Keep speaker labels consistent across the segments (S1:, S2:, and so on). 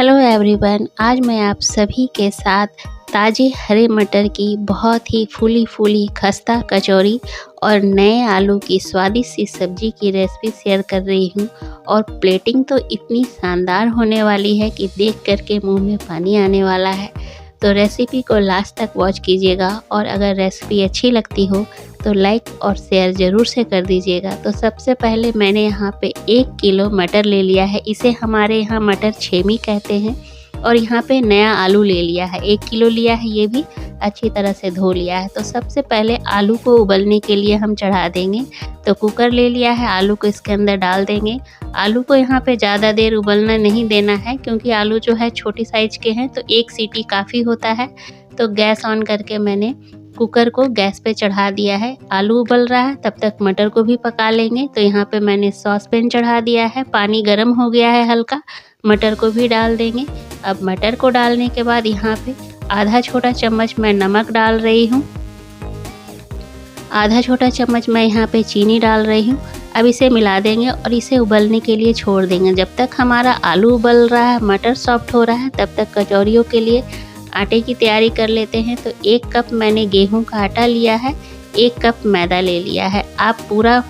S1: Hello everyone, आज मैं आप सभी के साथ ताज़े हरे मटर की बहुत ही फूली फूली खस्ता कचौरी और नए आलू की स्वादिष्ट सी सब्जी की रेसिपी शेयर कर रही हूँ। और प्लेटिंग तो इतनी शानदार होने वाली है कि देख करके मुंह में पानी आने वाला है। तो रेसिपी को लास्ट तक वॉच कीजिएगा और अगर रेसिपी अच्छी लगती हो तो लाइक और शेयर ज़रूर से कर दीजिएगा। तो सबसे पहले मैंने यहाँ पे 1 किलो मटर ले लिया है, इसे हमारे यहाँ मटर छेमी कहते हैं। और यहाँ पे नया आलू ले लिया है, 1 किलो लिया है, ये भी अच्छी तरह से धो लिया है। तो सबसे पहले आलू को उबलने के लिए हम चढ़ा देंगे। तो कुकर ले लिया है, आलू को इसके अंदर डाल देंगे। आलू को यहाँ पे ज़्यादा देर उबलना नहीं देना है क्योंकि आलू जो है छोटी साइज़ के हैं, तो 1 सीटी काफ़ी होता है। तो गैस ऑन करके मैंने कुकर को गैस पे चढ़ा दिया है। आलू उबल रहा है, तब तक मटर को भी पका लेंगे। तो यहाँ पे मैंने सॉस पैन चढ़ा दिया है, पानी गर्म हो गया है हल्का, मटर को भी डाल देंगे। अब मटर को डालने के बाद यहाँ पे आधा छोटा चम्मच मैं नमक डाल रही हूँ, आधा छोटा चम्मच मैं यहाँ पे चीनी डाल रही हूँ। अब इसे मिला देंगे और इसे उबलने के लिए छोड़ देंगे। जब तक हमारा आलू उबल रहा है, मटर सॉफ्ट हो रहा है, तब तक कचौरियों के लिए आटे की तैयारी कर लेते हैं। तो 1 कप मैंने गेहूं का आटा लिया है, 1 कप मैदा ले लिया है। आप पूरा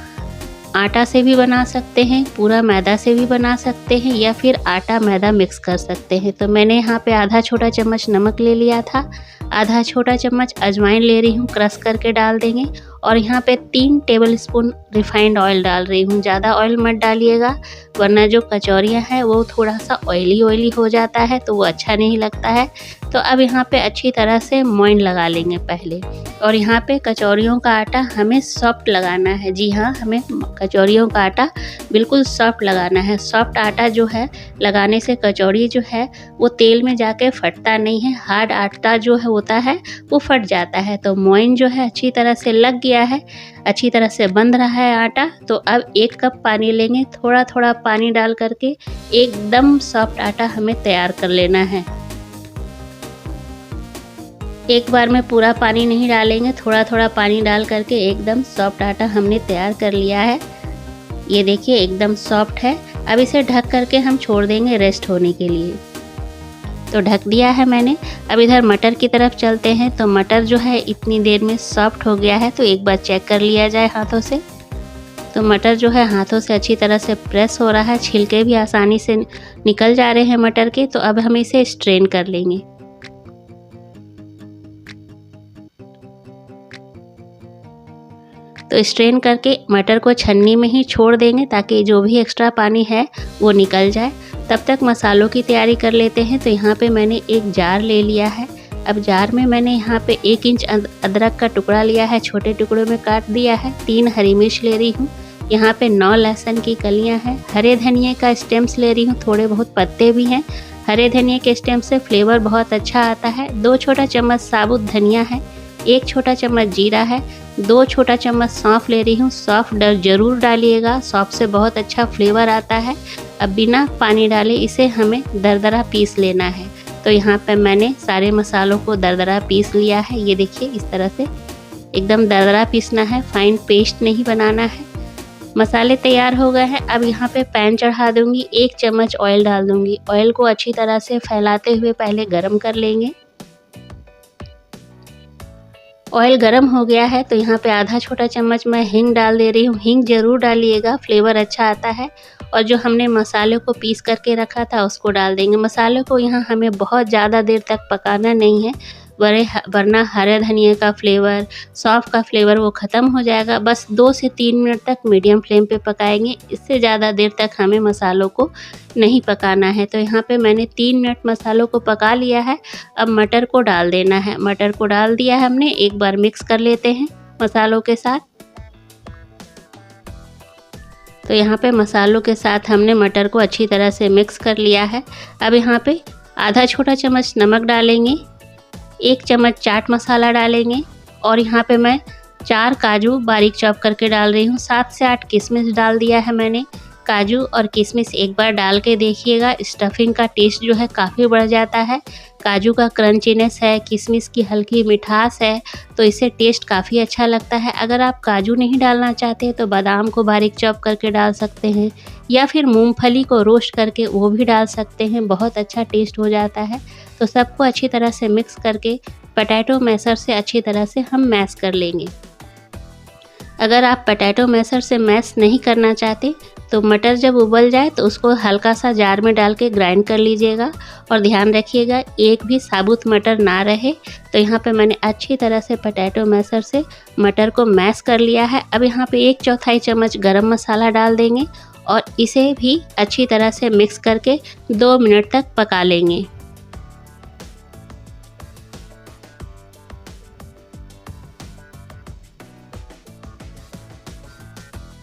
S1: आटा से भी बना सकते हैं, पूरा मैदा से भी बना सकते हैं, या फिर आटा मैदा मिक्स कर सकते हैं। तो मैंने यहाँ पे आधा छोटा चम्मच नमक ले लिया था, आधा छोटा चम्मच अजवाइन ले रही हूँ, क्रश करके डाल देंगे। और यहाँ पे 3 टेबलस्पून रिफाइंड ऑयल डाल रही हूँ। ज़्यादा ऑयल मत डालिएगा वरना जो कचौरियाँ हैं वो थोड़ा सा ऑयली हो जाता है, तो वो अच्छा नहीं लगता है। तो अब यहाँ पे अच्छी तरह से मोइन लगा लेंगे पहले। और यहाँ पे कचौरियों का आटा हमें सॉफ्ट लगाना है। जी हाँ, हमें कचौरियों का आटा बिल्कुल सॉफ्ट लगाना है। सॉफ्ट आटा जो है लगाने से कचौरी जो है वो तेल में जाके फटता नहीं है। हार्ड आटा जो है होता है वो फट जाता है। तो मोइन जो है अच्छी तरह से लग गया है, अच्छी तरह से बंध रहा है आटा। तो अब 1 कप पानी लेंगे, थोड़ा थोड़ा पानी डाल करके एकदम सॉफ्ट आटा हमें तैयार कर लेना है। एक बार में पूरा पानी नहीं डालेंगे, थोड़ा थोड़ा पानी डाल करके एकदम सॉफ्ट आटा हमने तैयार कर लिया है। ये देखिए एकदम सॉफ्ट है। अब इसे ढक करके हम छोड़ देंगे रेस्ट होने के लिए। तो ढक दिया है मैंने। अब इधर मटर की तरफ चलते हैं। तो मटर जो है इतनी देर में सॉफ्ट हो गया है, तो एक बार चेक कर लिया जाए हाथों से। तो मटर जो है हाथों से अच्छी तरह से प्रेस हो रहा है, छिलके भी आसानी से निकल जा रहे हैं मटर के। तो अब हम इसे स्ट्रेन कर लेंगे। तो स्ट्रेन करके मटर को छन्नी में ही छोड़ देंगे ताकि जो भी एक्स्ट्रा पानी है वो निकल जाए। तब तक मसालों की तैयारी कर लेते हैं। तो यहाँ पे मैंने एक जार ले लिया है। अब जार में मैंने यहाँ पे 1 इंच अदरक का टुकड़ा लिया है, छोटे टुकड़ों में काट दिया है। 3 हरी मिर्च ले रही हूँ, यहाँ पे 9 लहसुन की कलियाँ हैं। हरे धनिए का स्टेम्स ले रही हूँ, थोड़े बहुत पत्ते भी हैं। हरे धनिए के स्टेम से फ्लेवर बहुत अच्छा आता है। 2 छोटा चम्मच साबुत धनिया है, 1 छोटा चम्मच जीरा है, 2 छोटा चम्मच सौंफ ले रही हूँ। सौंफ ज़रूर डालिएगा, सौंफ से बहुत अच्छा फ्लेवर आता है। अब बिना पानी डाले इसे हमें दरदरा पीस लेना है। तो यहाँ पे मैंने सारे मसालों को दरदरा पीस लिया है। ये देखिए इस तरह से एकदम दरदरा पीसना है, फाइन पेस्ट नहीं बनाना है। मसाले तैयार हो गए हैं। अब यहाँ पे पैन चढ़ा दूँगी, 1 चम्मच ऑयल डाल दूँगी। ऑयल को अच्छी तरह से फैलाते हुए पहले गर्म कर लेंगे। ऑयल गर्म हो गया है तो यहाँ पे आधा छोटा चम्मच मैं हींग डाल दे रही हूँ। हींग ज़रूर डालिएगा, फ्लेवर अच्छा आता है। और जो हमने मसाले को पीस करके रखा था उसको डाल देंगे। मसाले को यहाँ हमें बहुत ज़्यादा देर तक पकाना नहीं है, वरना हरे धनिया का फ्लेवर, सौंफ का फ्लेवर वो ख़त्म हो जाएगा। बस 2 से 3 मिनट तक मीडियम फ्लेम पे पकाएंगे, इससे ज़्यादा देर तक हमें मसालों को नहीं पकाना है। तो यहाँ पे मैंने 3 मिनट मसालों को पका लिया है। अब मटर को डाल देना है। मटर को डाल दिया है हमने, एक बार मिक्स कर लेते हैं मसालों के साथ। तो यहाँ पे मसालों के साथ हमने मटर को अच्छी तरह से मिक्स कर लिया है। अब यहाँ पे आधा छोटा चम्मच नमक डालेंगे, 1 चम्मच चाट मसाला डालेंगे। और यहाँ पे मैं 4 काजू बारीक चॉप करके डाल रही हूँ, 7 से 8 किशमिश डाल दिया है मैंने। काजू और किशमिश एक बार डाल के देखिएगा, स्टफिंग का टेस्ट जो है काफ़ी बढ़ जाता है। काजू का क्रंचीनेस है, किशमिश की हल्की मिठास है, तो इससे टेस्ट काफ़ी अच्छा लगता है। अगर आप काजू नहीं डालना चाहते तो बादाम को बारीक चॉप करके डाल सकते हैं, या फिर मूंगफली को रोस्ट करके वो भी डाल सकते हैं, बहुत अच्छा टेस्ट हो जाता है। तो सबको अच्छी तरह से मिक्स करके पोटैटो मैशर से अच्छी तरह से हम मैश कर लेंगे। अगर आप पोटैटो मैशर से मैश नहीं करना चाहते तो मटर जब उबल जाए तो उसको हल्का सा जार में डाल के ग्राइंड कर लीजिएगा, और ध्यान रखिएगा एक भी साबुत मटर ना रहे। तो यहाँ पे मैंने अच्छी तरह से पोटैटो मैशर से मटर को मैश कर लिया है। अब यहाँ पे 1/4 चम्मच गरम मसाला डाल देंगे और इसे भी अच्छी तरह से मिक्स करके 2 मिनट तक पका लेंगे।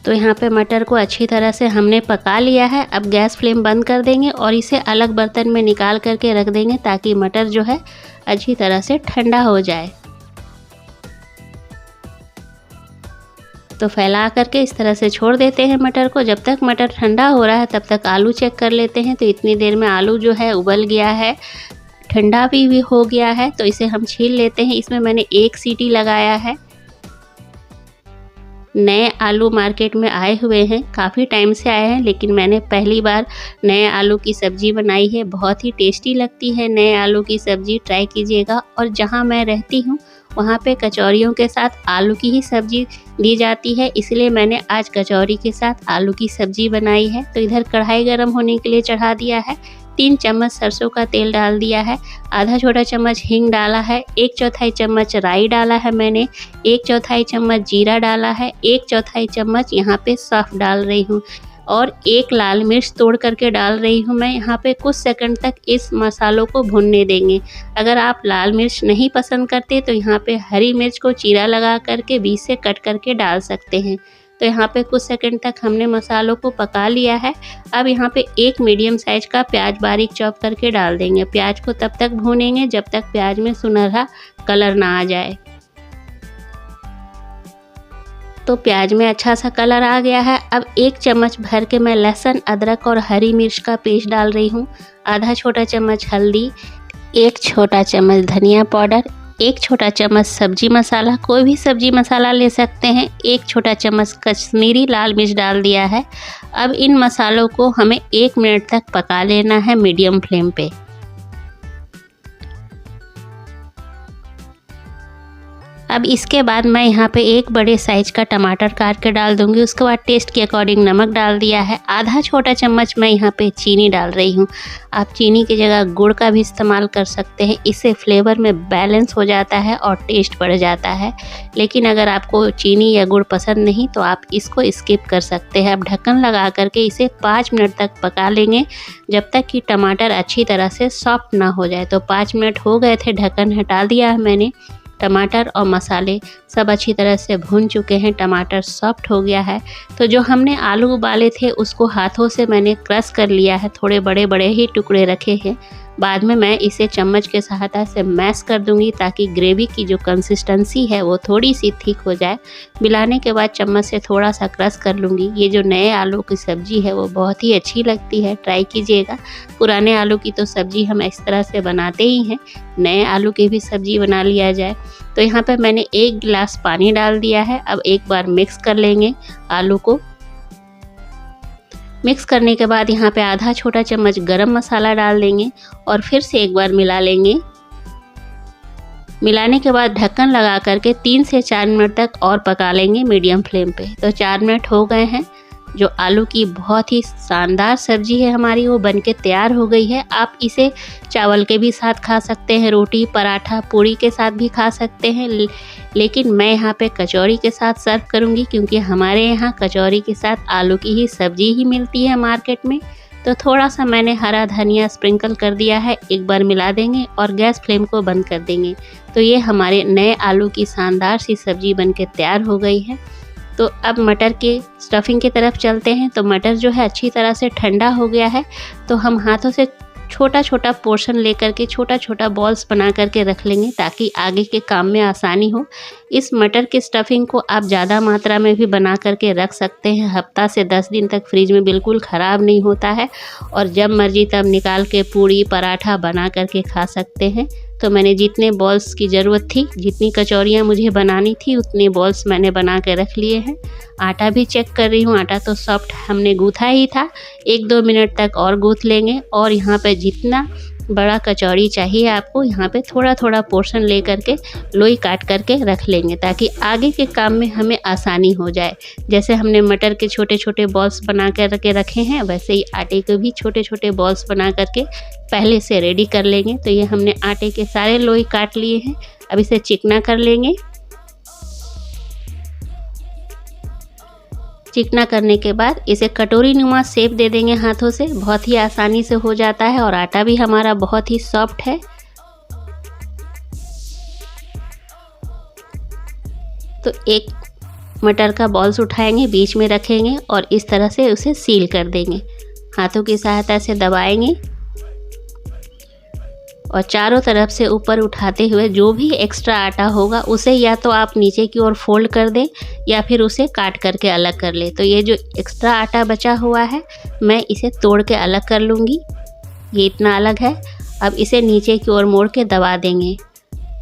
S1: तो यहाँ पे मटर को अच्छी तरह से हमने पका लिया है। अब गैस फ्लेम बंद कर देंगे और इसे अलग बर्तन में निकाल करके रख देंगे ताकि मटर जो है अच्छी तरह से ठंडा हो जाए। तो फैला करके इस तरह से छोड़ देते हैं मटर को। जब तक मटर ठंडा हो रहा है तब तक आलू चेक कर लेते हैं। तो इतनी देर में आलू जो है उबल गया है, ठंडा भी हो गया है, तो इसे हम छील लेते हैं। इसमें मैंने 1 सीटी लगाया है। नए आलू मार्केट में आए हुए हैं, काफ़ी टाइम से आए हैं, लेकिन मैंने पहली बार नए आलू की सब्ज़ी बनाई है। बहुत ही टेस्टी लगती है नए आलू की सब्ज़ी, ट्राई कीजिएगा। और जहां मैं रहती हूं वहां पे कचौरियों के साथ आलू की ही सब्ज़ी दी जाती है, इसलिए मैंने आज कचौरी के साथ आलू की सब्ज़ी बनाई है। तो इधर कढ़ाई गर्म होने के लिए चढ़ा दिया है, 3 चम्मच सरसों का तेल डाल दिया है, आधा छोटा चम्मच हींग डाला है, 1/4 चम्मच राई डाला है मैंने, 1/4 चम्मच जीरा डाला है, 1/4 चम्मच यहाँ पे सौंफ डाल रही हूँ, और 1 लाल मिर्च तोड़ करके डाल रही हूँ मैं। यहाँ पे कुछ सेकंड तक इस मसालों को भूनने देंगे। अगर आप लाल मिर्च नहीं पसंद करते तो यहाँ पे हरी मिर्च को चीरा लगा करके बीच से कट करके डाल सकते हैं। तो यहाँ पे कुछ सेकंड तक हमने मसालों को पका लिया है। अब यहाँ पे 1 मीडियम साइज का प्याज बारीक चॉप करके डाल देंगे। प्याज को तब तक भूनेंगे जब तक प्याज में सुनहरा कलर ना आ जाए। तो प्याज में अच्छा सा कलर आ गया है। अब 1 चम्मच भर के मैं लहसुन, अदरक और हरी मिर्च का पेस्ट डाल रही हूँ, आधा छोटा चम्मच हल्दी, 1 छोटा चम्मच धनिया पाउडर, 1 छोटा चम्मच सब्जी मसाला, कोई भी सब्जी मसाला ले सकते हैं, 1 छोटा चम्मच कश्मीरी लाल मिर्च डाल दिया है। अब इन मसालों को हमें 1 मिनट तक पका लेना है मीडियम फ्लेम पे। अब इसके बाद मैं यहाँ पे 1 बड़े साइज का टमाटर काट के डाल दूँगी। उसके बाद टेस्ट के अकॉर्डिंग नमक डाल दिया है, आधा छोटा चम्मच मैं यहाँ पे चीनी डाल रही हूँ। आप चीनी की जगह गुड़ का भी इस्तेमाल कर सकते हैं, इससे फ्लेवर में बैलेंस हो जाता है और टेस्ट बढ़ जाता है। लेकिन अगर आपको चीनी या गुड़ पसंद नहीं तो आप इसको स्किप कर सकते हैं। अब ढक्कन लगा करके इसे 5 मिनट तक पका लेंगे, जब तक कि टमाटर अच्छी तरह से सॉफ्ट ना हो जाए। तो 5 मिनट हो गए थे, ढक्कन हटा दिया है मैंने। टमाटर और मसाले सब अच्छी तरह से भून चुके हैं, टमाटर सॉफ्ट हो गया है। तो जो हमने आलू उबाले थे उसको हाथों से मैंने क्रश कर लिया है, थोड़े बड़े बड़े ही टुकड़े रखे हैं। बाद में मैं इसे चम्मच के सहायता से मैश कर दूंगी ताकि ग्रेवी की जो कंसिस्टेंसी है वो थोड़ी सी थिक हो जाए। मिलाने के बाद चम्मच से थोड़ा सा क्रश कर लूँगी। ये जो नए आलू की सब्ज़ी है वो बहुत ही अच्छी लगती है, ट्राई कीजिएगा। पुराने आलू की तो सब्ज़ी हम इस तरह से बनाते ही हैं, नए आलू की भी सब्ज़ी बना लिया जाए। तो यहाँ पर मैंने 1 गिलास पानी डाल दिया है। अब एक बार मिक्स कर लेंगे आलू को। मिक्स करने के बाद यहाँ पे आधा छोटा चम्मच गरम मसाला डाल देंगे और फिर से एक बार मिला लेंगे। मिलाने के बाद ढक्कन लगा करके 3 से 4 मिनट तक और पका लेंगे मीडियम फ्लेम पे। तो 4 मिनट हो गए हैं। जो आलू की बहुत ही शानदार सब्जी है हमारी वो बनके तैयार हो गई है। आप इसे चावल के भी साथ खा सकते हैं, रोटी, पराठा, पूरी के साथ भी खा सकते हैं, लेकिन मैं यहाँ पे कचौरी के साथ सर्व करूँगी क्योंकि हमारे यहाँ कचौरी के साथ आलू की ही सब्जी ही मिलती है मार्केट में। तो थोड़ा सा मैंने हरा धनिया स्प्रिंकल कर दिया है। एक बार मिला देंगे और गैस फ्लेम को बंद कर देंगे। तो ये हमारे नए आलू की शानदार सी सब्जी बनके तैयार हो गई है। तो अब मटर के स्टफिंग की तरफ चलते हैं। तो मटर जो है अच्छी तरह से ठंडा हो गया है, तो हम हाथों से छोटा छोटा पोर्शन लेकर के छोटा छोटा बॉल्स बना करके रख लेंगे ताकि आगे के काम में आसानी हो। इस मटर की स्टफिंग को आप ज़्यादा मात्रा में भी बना करके रख सकते हैं। हफ्ता से 10 दिन तक फ्रिज में बिल्कुल ख़राब नहीं होता है और जब मर्जी तब निकाल के पूड़ी पराठा बना करके खा सकते हैं। तो मैंने जितने बॉल्स की ज़रूरत थी, जितनी कचौरियाँ मुझे बनानी थी, उतने बॉल्स मैंने बना के रख लिए हैं। आटा भी चेक कर रही हूँ, आटा तो सॉफ्ट हमने गूँथा ही था। 1-2 मिनट तक और गूँथ लेंगे और यहाँ पे जितना बड़ा कचौड़ी चाहिए आपको, यहाँ पे थोड़ा थोड़ा पोर्शन ले करके लोई काट करके रख लेंगे ताकि आगे के काम में हमें आसानी हो जाए। जैसे हमने मटर के छोटे छोटे बॉल्स बना कर के रखे हैं, वैसे ही आटे के भी छोटे छोटे बॉल्स बना करके पहले से रेडी कर लेंगे। तो ये हमने आटे के सारे लोई काट लिए हैं। अब इसे चिकना कर लेंगे। चिकना करने के बाद इसे कटोरी नुमा शेप दे देंगे हाथों से। बहुत ही आसानी से हो जाता है और आटा भी हमारा बहुत ही सॉफ्ट है। तो एक मटर का बॉल्स उठाएंगे, बीच में रखेंगे और इस तरह से उसे सील कर देंगे। हाथों की सहायता से दबाएंगे और चारों तरफ से ऊपर उठाते हुए जो भी एक्स्ट्रा आटा होगा उसे या तो आप नीचे की ओर फोल्ड कर दें या फिर उसे काट करके अलग कर ले। तो ये जो एक्स्ट्रा आटा बचा हुआ है मैं इसे तोड़ के अलग कर लूँगी। ये इतना अलग है। अब इसे नीचे की ओर मोड़ के दबा देंगे।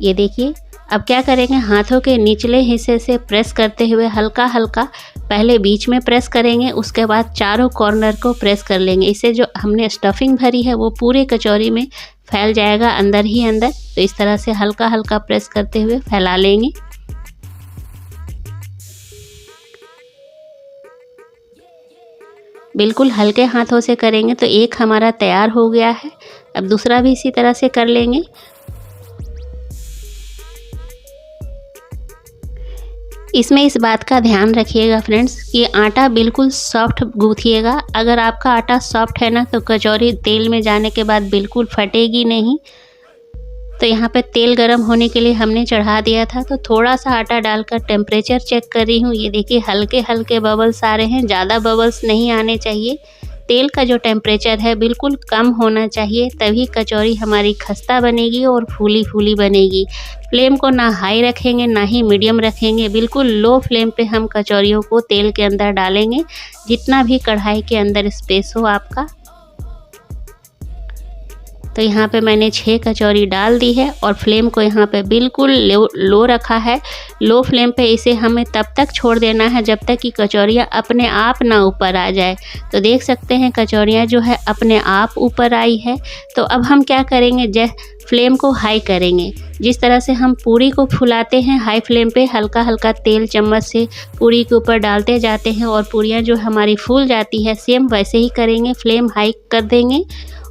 S1: ये देखिए, अब क्या करेंगे, हाथों के निचले हिस्से से प्रेस करते हुए हल्का हल्का पहले बीच में प्रेस करेंगे, उसके बाद चारों कॉर्नर को प्रेस कर लेंगे। इससे जो हमने स्टफिंग भरी है वो पूरे कचौरी में फैल जाएगा अंदर ही अंदर। तो इस तरह से हल्का हल्का प्रेस करते हुए फैला लेंगे। बिल्कुल हल्के हाथों से करेंगे तो एक हमारा तैयार हो गया है। अब दूसरा भी इसी तरह से कर लेंगे। इसमें इस बात का ध्यान रखिएगा फ्रेंड्स कि आटा बिल्कुल सॉफ्ट गूँथिएगा। अगर आपका आटा सॉफ्ट है ना तो कचौरी तेल में जाने के बाद बिल्कुल फटेगी नहीं। तो यहाँ पे तेल गरम होने के लिए हमने चढ़ा दिया था। तो थोड़ा सा आटा डालकर टेम्परेचर चेक कर रही हूँ। ये देखिए हल्के हल्के बबल्स आ रहे हैं, ज़्यादा बबल्स नहीं आने चाहिए। तेल का जो टेम्परेचर है बिल्कुल कम होना चाहिए, तभी कचौरी हमारी खस्ता बनेगी और फूली फूली बनेगी। फ्लेम को ना हाई रखेंगे ना ही मीडियम रखेंगे, बिल्कुल लो फ्लेम पे हम कचौरियों को तेल के अंदर डालेंगे, जितना भी कढ़ाई के अंदर स्पेस हो आपका। तो यहाँ पे मैंने 6 कचौरी डाल दी है और फ्लेम को यहाँ पे बिल्कुल लो रखा है। लो फ्लेम पे इसे हमें तब तक छोड़ देना है जब तक कि कचौरियाँ अपने आप ना ऊपर आ जाए। तो देख सकते हैं कचौरियाँ जो है अपने आप ऊपर आई है। तो अब हम क्या करेंगे, फ्लेम को हाई करेंगे। जिस तरह से हम पूरी को फुलाते हैं हाई फ्लेम पे, हल्का हल्का तेल चम्मच से पूरी के ऊपर डालते जाते हैं और पूरियाँ जो हमारी फूल जाती है, सेम वैसे ही करेंगे। फ्लेम हाई कर देंगे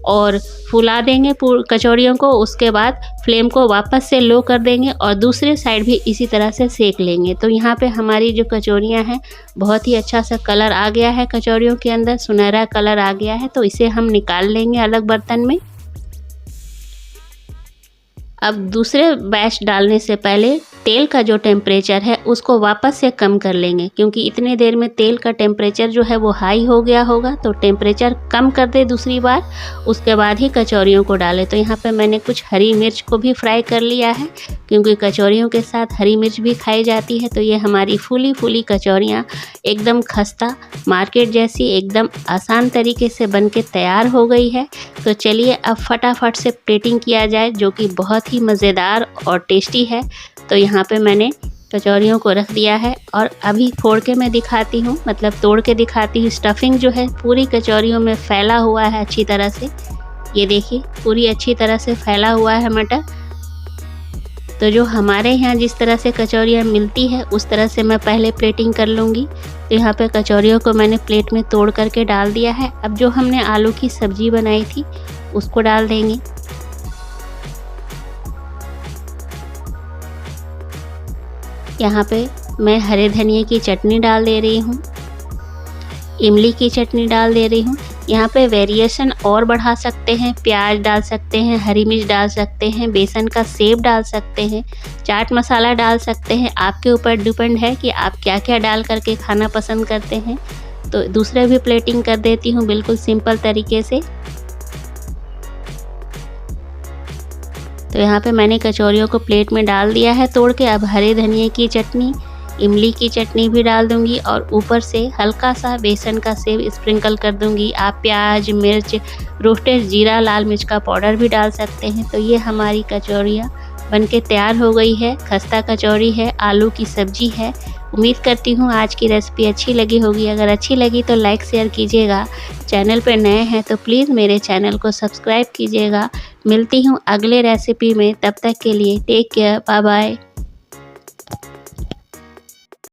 S1: और फुला देंगे कचौरियों को। उसके बाद फ्लेम को वापस से लो कर देंगे और दूसरे साइड भी इसी तरह से सेक लेंगे। तो यहाँ पे हमारी जो कचौरियाँ हैं बहुत ही अच्छा सा कलर आ गया है, कचौरियों के अंदर सुनहरा कलर आ गया है। तो इसे हम निकाल लेंगे अलग बर्तन में। अब दूसरे बैच डालने से पहले तेल का जो टेम्परेचर है उसको वापस से कम कर लेंगे, क्योंकि इतने देर में तेल का टेम्परेचर जो है वो हाई हो गया होगा। तो टेम्परेचर कम कर दे दूसरी बार, उसके बाद ही कचौरियों को डालें। तो यहाँ पे मैंने कुछ हरी मिर्च को भी फ्राई कर लिया है, क्योंकि कचौरियों के साथ हरी मिर्च भी खाई जाती है। तो ये हमारी फूली फूली कचौरियाँ एकदम खस्ता मार्केट जैसी एकदम आसान तरीके से बन के तैयार हो गई है। तो चलिए अब फटाफट से प्लेटिंग किया जाए, जो कि बहुत ही मज़ेदार और टेस्टी है। तो यहाँ पे मैंने कचौरियों को रख दिया है और अभी फोड़ के मैं दिखाती हूँ, मतलब तोड़ के दिखाती हूँ। स्टफिंग जो है पूरी कचौरियों में फैला हुआ है अच्छी तरह से। ये देखिए पूरी अच्छी तरह से फैला हुआ है मटर। तो जो हमारे यहाँ जिस तरह से कचौरियाँ मिलती है उस तरह से मैं पहले प्लेटिंग कर लूँगी। तो यहाँ पे कचौरियों को मैंने प्लेट में तोड़ करके डाल दिया है। अब जो हमने आलू की सब्जी बनाई थी उसको डाल देंगे। यहाँ पे मैं हरे धनिए की चटनी डाल दे रही हूँ, इमली की चटनी डाल दे रही हूँ। यहाँ पे वेरिएशन और बढ़ा सकते हैं, प्याज डाल सकते हैं, हरी मिर्च डाल सकते हैं, बेसन का सेव डाल सकते हैं, चाट मसाला डाल सकते हैं। आपके ऊपर डिपेंड है कि आप क्या क्या डाल करके खाना पसंद करते हैं। तो दूसरे भी प्लेटिंग कर देती हूँ बिल्कुल सिंपल तरीके से। तो यहाँ पे मैंने कचौरियों को प्लेट में डाल दिया है तोड़ के। अब हरे धनिए की चटनी, इमली की चटनी भी डाल दूंगी और ऊपर से हल्का सा बेसन का सेव स्प्रिंकल कर दूंगी। आप प्याज, मिर्च, रोस्टेड जीरा, लाल मिर्च का पाउडर भी डाल सकते हैं। तो ये हमारी कचौरियाँ बनके तैयार हो गई है। खस्ता कचौरी है, आलू की सब्जी है। उम्मीद करती हूँ आज की रेसिपी अच्छी लगी होगी। अगर अच्छी लगी तो लाइक शेयर कीजिएगा। चैनल पर नए हैं तो प्लीज़ मेरे चैनल को सब्सक्राइब कीजिएगा। मिलती हूँ अगले रेसिपी में, तब तक के लिए टेक केयर, बाय बाय।